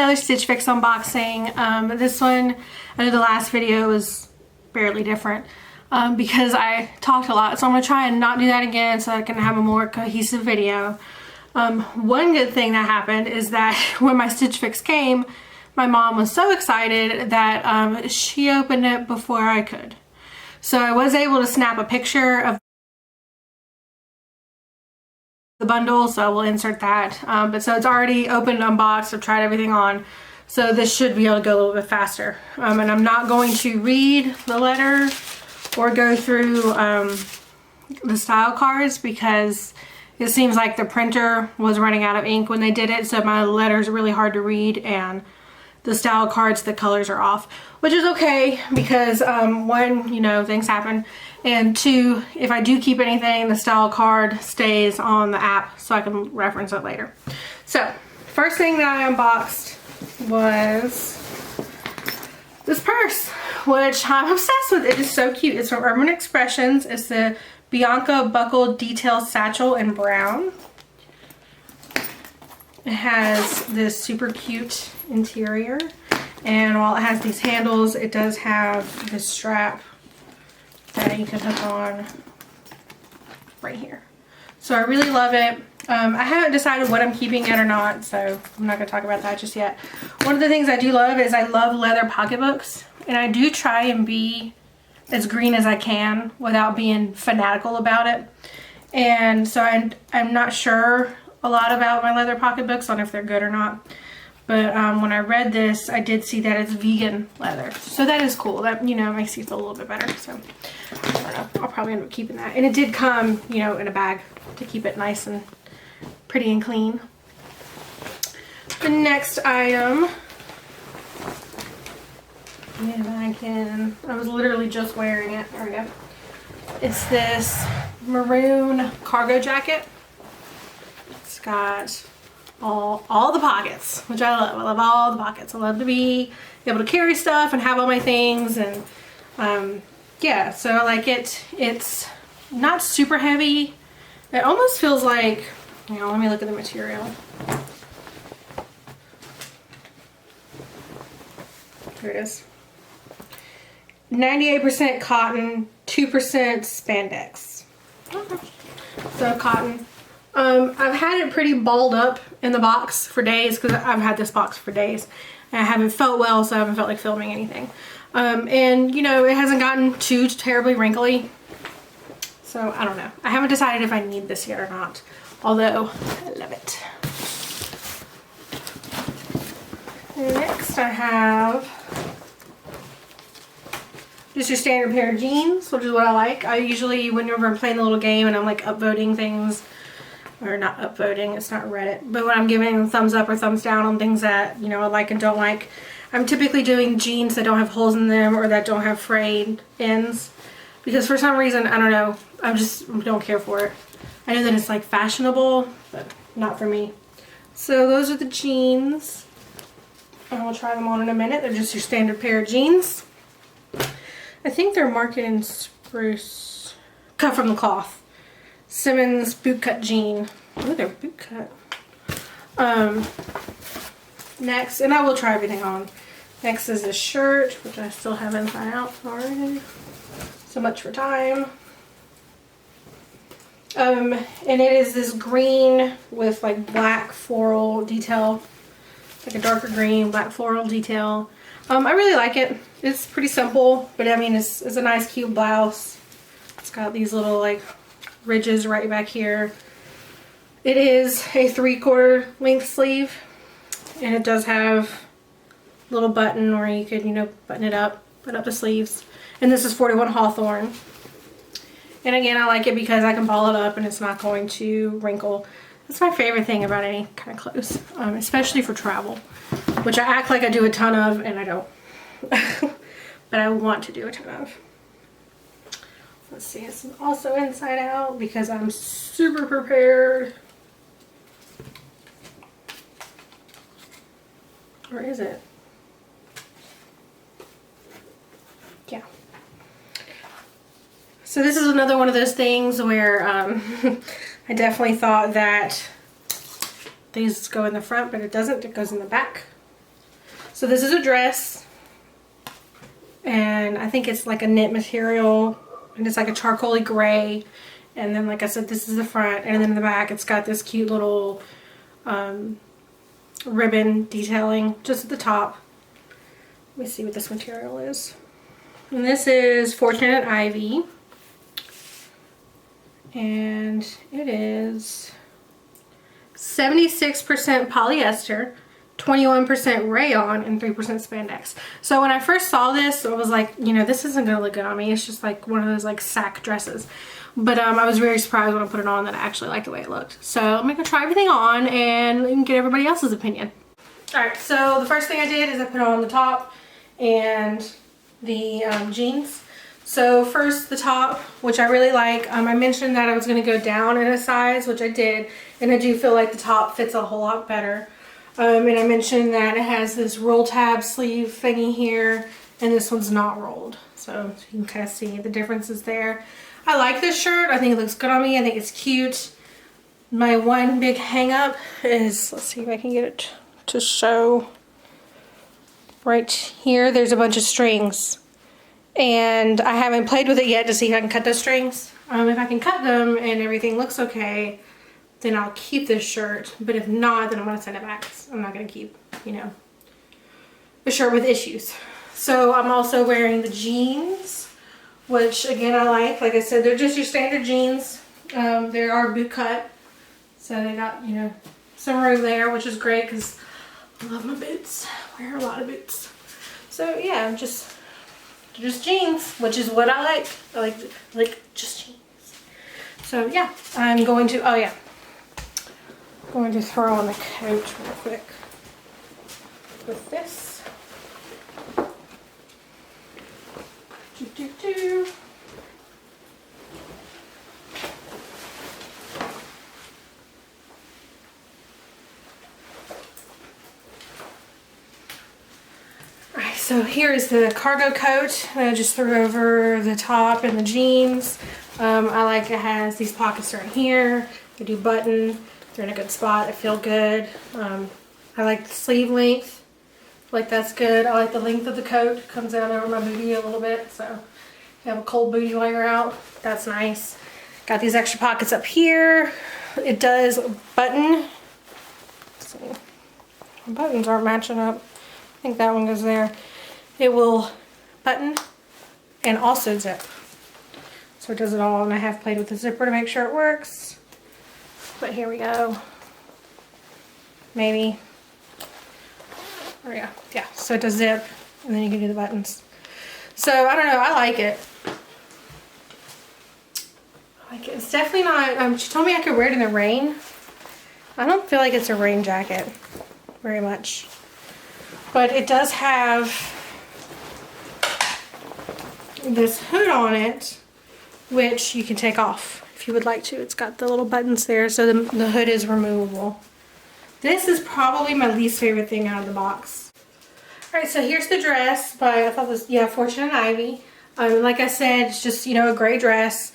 another Stitch Fix unboxing. This one, I know the last video was barely different because I talked a lot. So I'm going to try and not do that again so I can have a more cohesive video. One good thing that happened is that when my Stitch Fix came, my mom was so excited that she opened it before I could. So I was able to snap a picture of the bundle, so we'll insert that. But so it's already opened, unboxed, I've tried everything on. So this should be able to go a little bit faster. And I'm not going to read the letter or go through the style cards because it seems like the printer was running out of ink when they did it. So my letter's really hard to read, and the style cards, the colors are off, which is okay because one, you know, things happen. And two, if I do keep anything, the style card stays on the app so I can reference it later. So, first thing that I unboxed was this purse, which I'm obsessed with. It is so cute. It's from Urban Expressions. It's the Bianca Buckle Detail Satchel in brown. It has this super cute interior. And while it has these handles, it does have this strap that you can hook on right here. So I really love it. I haven't decided what I'm keeping yet or not, so I'm not going to talk about that just yet. One of the things I do love is I love leather pocketbooks, and I do try and be as green as I can without being fanatical about it. And so I'm not sure a lot about my leather pocketbooks on if they're good or not. But when I read this, I did see that it's vegan leather. So that is cool. That, you know, makes you feel a little bit better. So I don't know. I'll probably end up keeping that. And it did come, you know, in a bag to keep it nice and pretty and clean. The next item, and I was literally just wearing it. There we go. It's this maroon cargo jacket. It's got all the pockets, which I love. I love all the pockets. I love to be able to carry stuff and have all my things, and yeah, so I like it. It's not super heavy. It almost feels like, you know, let me look at the material. Here it is. 98% cotton, 2% spandex. Okay. So cotton. I've had it pretty balled up in the box for days because I've had this box for days. And I haven't felt well, so I haven't felt like filming anything. And, you know, it hasn't gotten too terribly wrinkly. So, I don't know. I haven't decided if I need this yet or not. Although, I love it. Next, I have just your standard pair of jeans, which is what I like. I usually, whenever I'm playing the little game and I'm like upvoting things, or not upvoting, it's not Reddit, but when I'm giving thumbs up or thumbs down on things that, you know, I like and don't like, I'm typically doing jeans that don't have holes in them or that don't have frayed ends, because for some reason, I don't know, I just don't care for it. I know that it's like fashionable, but not for me. So those are the jeans, and we'll try them on in a minute. They're just your standard pair of jeans. I think they're marked in Spruce, cut from the Kloth. Simmons bootcut jean. Oh, they're bootcut. Next, and I will try everything on. Next is this shirt, which I still have inside out already. So much for time. And it is this green with like black floral detail. Like a darker green, black floral detail. I really like it. It's pretty simple, but I mean, it's a nice cute blouse. It's got these little like ridges right back here. It is a 3/4 length sleeve, and it does have a little button where you could, you know, button it up, put up the sleeves. And this is 41 Hawthorn. And again, I like it because I can ball it up and it's not going to wrinkle. That's my favorite thing about any kind of clothes, especially for travel, which I act like I do a ton of, and I don't. But I want to do a ton of. Let's see, it's also inside out because I'm super prepared. Or is it? Yeah. So this is another one of those things where I definitely thought that these go in the front, but it doesn't. It goes in the back. So this is a dress, and I think it's like a knit material, and it's like a charcoaly gray. And then, like I said, this is the front, and then in the back it's got this cute little ribbon detailing just at the top. Let me see what this material is. And this is Fortunate Ivy, and it is 76% polyester, 21% rayon, and 3% spandex. So when I first saw this, I was like, you know, this isn't gonna look good on me. It's just like one of those like sack dresses. But I was very surprised when I put it on that I actually liked the way it looked. So I'm gonna try everything on and get everybody else's opinion. Alright, so the first thing I did is I put on the top and the jeans. So first the top, which I really like. I mentioned that I was gonna go down in a size, which I did. And I do feel like the top fits a whole lot better. And I mentioned that it has this roll tab sleeve thingy here, and this one's not rolled. So you can kind of see the differences there. I like this shirt. I think it looks good on me. I think it's cute. My one big hang up is, let's see if I can get it to show. Right here, there's a bunch of strings. And I haven't played with it yet to see if I can cut those strings. If I can cut them and everything looks okay, then I'll keep this shirt. But if not, then I'm going to send it back. I'm not going to keep, you know, a shirt with issues. So I'm also wearing the jeans, which again I like. Like I said, they're just your standard jeans. They are boot cut, so they got, you know, some room there, which is great because I love my boots. I wear a lot of boots. So yeah, just jeans, which is what I like. I like just jeans. So yeah, I'm going to, oh yeah, going to throw on the coat real quick with this. Alright, so here is the cargo coat that I just threw over the top and the jeans. I like it has these pockets right here. They do button. They're in a good spot. I feel good. I like the sleeve length. Like that's good. I like the length of the coat. It comes down over my booty a little bit, so if you have a cold booty while you're out, that's nice. Got these extra pockets up here. It does button. Let's see. My buttons aren't matching up. I think that one goes there. It will button and also zip. So it does it all, and I have played with the zipper to make sure it works. But here we go. Maybe. Oh yeah, yeah, so it does zip, and then you can do the buttons. So, I don't know, I like it. I like it. It's definitely not, she told me I could wear it in the rain. I don't feel like it's a rain jacket very much. But it does have this hood on it, which you can take off if you would like to. It's got the little buttons there, so the hood is removable. This is probably my least favorite thing out of the box. Alright, so here's the dress by, I thought this, yeah, Fortunate Ivy. Like I said, it's just, you know, a gray dress.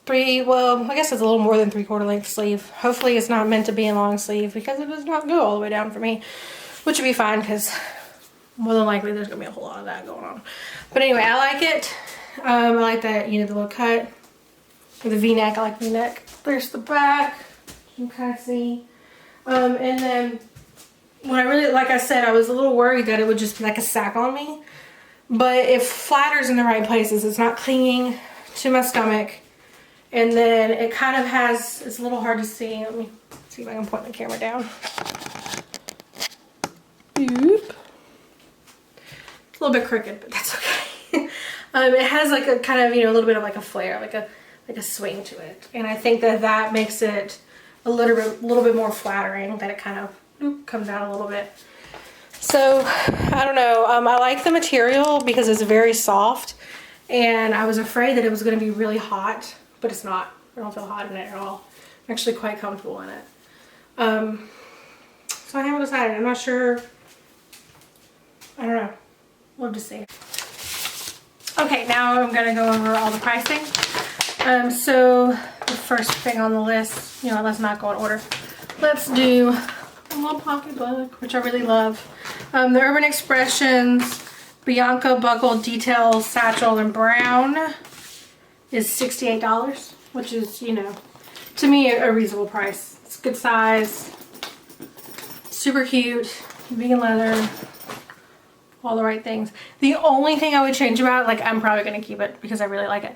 Well, I guess it's a little more than 3/4 length sleeve. Hopefully it's not meant to be a long sleeve because it does not go all the way down for me. Which would be fine because more than likely there's going to be a whole lot of that going on. But anyway, I like it. I like that, you know, the little cut. The V-neck, I like V-neck. There's the back. You can kind of see. And then, when I really, like I said, I was a little worried that it would just be like a sack on me. But it flatters in the right places. It's not clinging to my stomach. And then it kind of has, it's a little hard to see. Let me see if I can point the camera down. Boop. It's a little bit crooked, but that's okay. It has like a kind of, you know, a little bit of like a flare, like a swing to it. And I think that that makes it a little bit more flattering, that it kind of comes out a little bit. So I don't know, I like the material because it's very soft, and I was afraid that it was going to be really hot, but it's not. I don't feel hot in it at all. I'm actually quite comfortable in it. So I haven't decided. I'm not sure. I don't know. We'll just see. Okay, now I'm going to go over all the pricing. So the first thing on the list, you know, let's not go in order. Let's do a little pocketbook, which I really love. The Urban Expressions Bianca Buckle Detail Satchel in brown is $68, which is, you know, to me a reasonable price. It's a good size, super cute, vegan leather, all the right things. The only thing I would change about it, like I'm probably going to keep it because I really like it,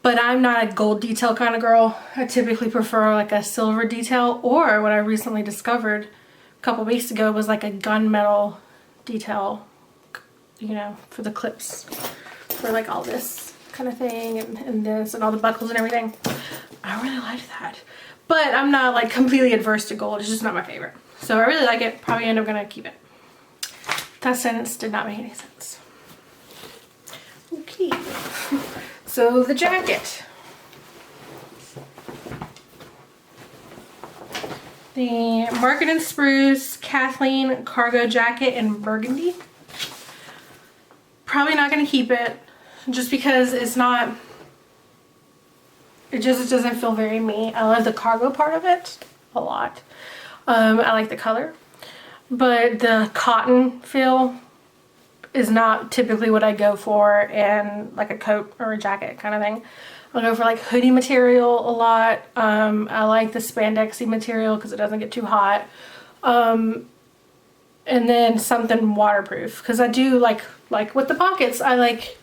but I'm not a gold detail kind of girl. I typically prefer like a silver detail, or what I recently discovered a couple weeks ago was like a gunmetal detail, you know, for the clips, for like all this kind of thing and this and all the buckles and everything. I really like that, but I'm not like completely adverse to gold. It's just not my favorite. So I really like it. Probably end up gonna keep it. That sentence did not make any sense. Okay. So the jacket. The Market & Spruce Kathleen cargo jacket in Burgundy. Probably not going to keep it just because it's not, it just doesn't feel very me. I love the cargo part of it a lot. I like the color, but the cotton feel is not typically what I go for in like a coat or a jacket kind of thing. I'll go for like hoodie material a lot. I like the spandexy material because it doesn't get too hot. And then something waterproof, because I do like with the pockets, I like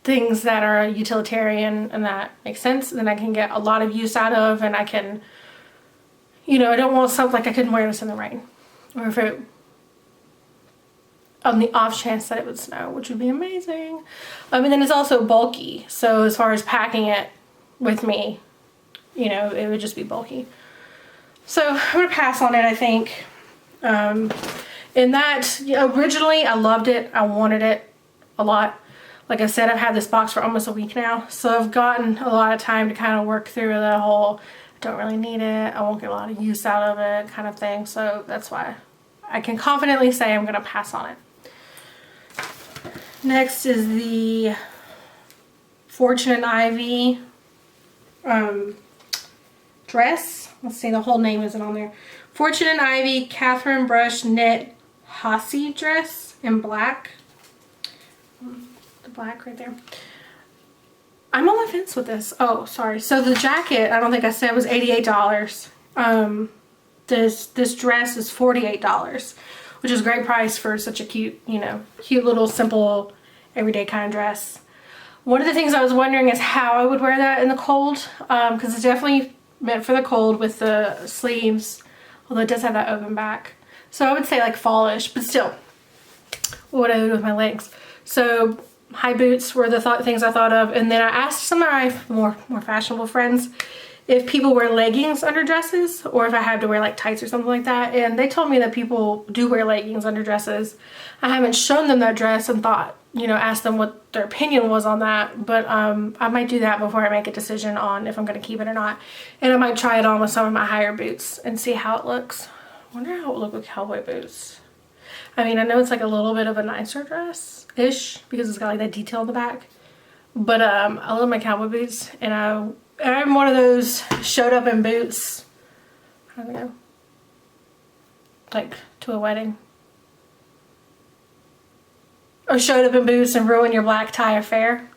things that are utilitarian and that make sense, and then I can get a lot of use out of, and I can, you know, I don't want something like I couldn't wear this in the rain, or if it, on the off chance that it would snow, which would be amazing. And then it's also bulky, so as far as packing it with me, you know, it would just be bulky. So I'm gonna pass on it, I think. In that, originally I loved it, I wanted it a lot. Like I said, I've had this box for almost a week now, so I've gotten a lot of time to kind of work through the whole, I don't really need it, I won't get a lot of use out of it kind of thing. So that's why I can confidently say I'm gonna pass on it. Next is the Fortune & Ivy dress. Let's see, the whole name isn't on there. Fortune & Ivy Catherine Brush Knit Hacci dress in black. The black right there. I'm on the fence with this. Oh, sorry. So the jacket, I don't think I said, was $88. This dress is $48, which is a great price for such a cute, you know, cute little simple everyday kind of dress. One of the things I was wondering is how I would wear that in the cold, because it's definitely meant for the cold with the sleeves, although it does have that open back. So I would say like fallish, but still, what would I do with my legs? So high boots were the things I thought of, and then I asked some of my more fashionable friends if people wear leggings under dresses, or if I had to wear like tights or something like that, and they told me that people do wear leggings under dresses. I haven't shown them that dress and thought, you know, asked them what their opinion was on that, but I might do that before I make a decision on if I'm going to keep it or not. And I might try it on with some of my higher boots and see how it looks. I wonder how it would look with cowboy boots. I mean, I know it's like a little bit of a nicer dress-ish because it's got like that detail in the back, but I love my cowboy boots, and I'm one of those showed up in boots, I don't know, like to a wedding. Or showed up in boots and ruin your black tie affair.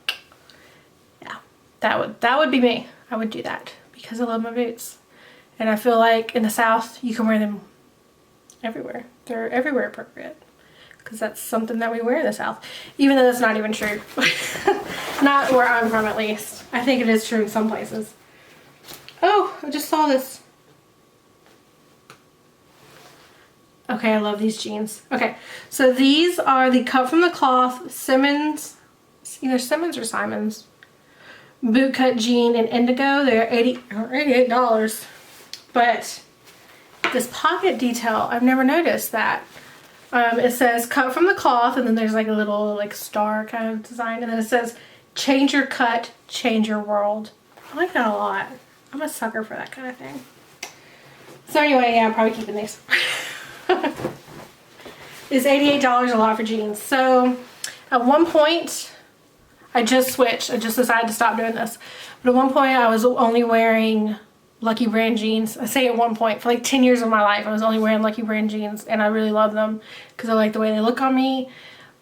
Yeah, that would be me. I would do that because I love my boots. And I feel like in the South, you can wear them everywhere. They're everywhere appropriate. Because that's something that we wear in the South. Even though that's not even true. Not where I'm from, at least. I think it is true in some places. Oh, I just saw this. Okay, I love these jeans. Okay, so these are the Cut from the Cloth Simmons, either Simmons or Simons, bootcut jean in indigo. They're $88. But this pocket detail, I've never noticed that. It says cut from the cloth, and then there's like a little like star kind of design, and then it says change your cut, change your world. I like that a lot. I'm a sucker for that kind of thing. So anyway, yeah, I'm probably keeping these. Is $88 a lot for jeans? So at one point I just switched. I just decided to stop doing this. But at one point I was only wearing Lucky Brand jeans. I say at one point, for like 10 years of my life, I was only wearing Lucky Brand jeans, and I really love them because I like the way they look on me.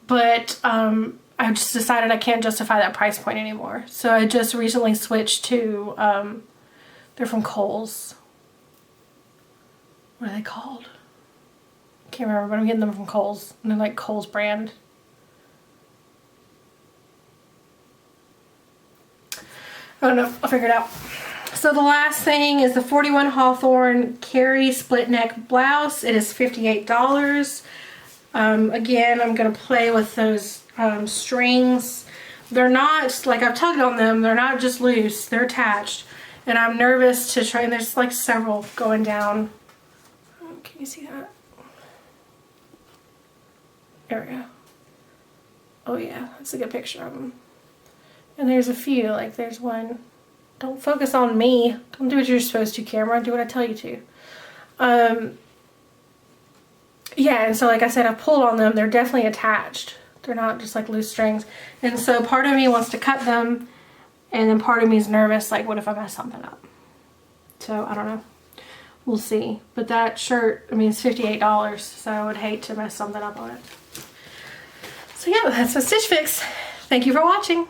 But I just decided I can't justify that price point anymore. So I just recently switched to, they're from Kohl's. What are they called? Can't remember, but I'm getting them from Kohl's. And they're like Kohl's brand. I don't know. I'll figure it out. So the last thing is the 41 Hawthorn Karie split neck blouse. It is $58. Again, I'm going to play with those strings. They're not, like I've tugged on them, they're not just loose, they're attached. And I'm nervous to try, and there's like several going down. Can you see that? There we go. Oh yeah, that's a good picture of them. And there's a few, like there's one. Don't focus on me. Don't do what you're supposed to, camera. Do what I tell you to. Yeah, and so like I said, I pulled on them. They're definitely attached. They're not just like loose strings. And so part of me wants to cut them, and then part of me is nervous, like what if I mess something up? So I don't know. We'll see. But that shirt, I mean, it's $58, so I would hate to mess something up on it. So yeah, that's my Stitch Fix. Thank you for watching.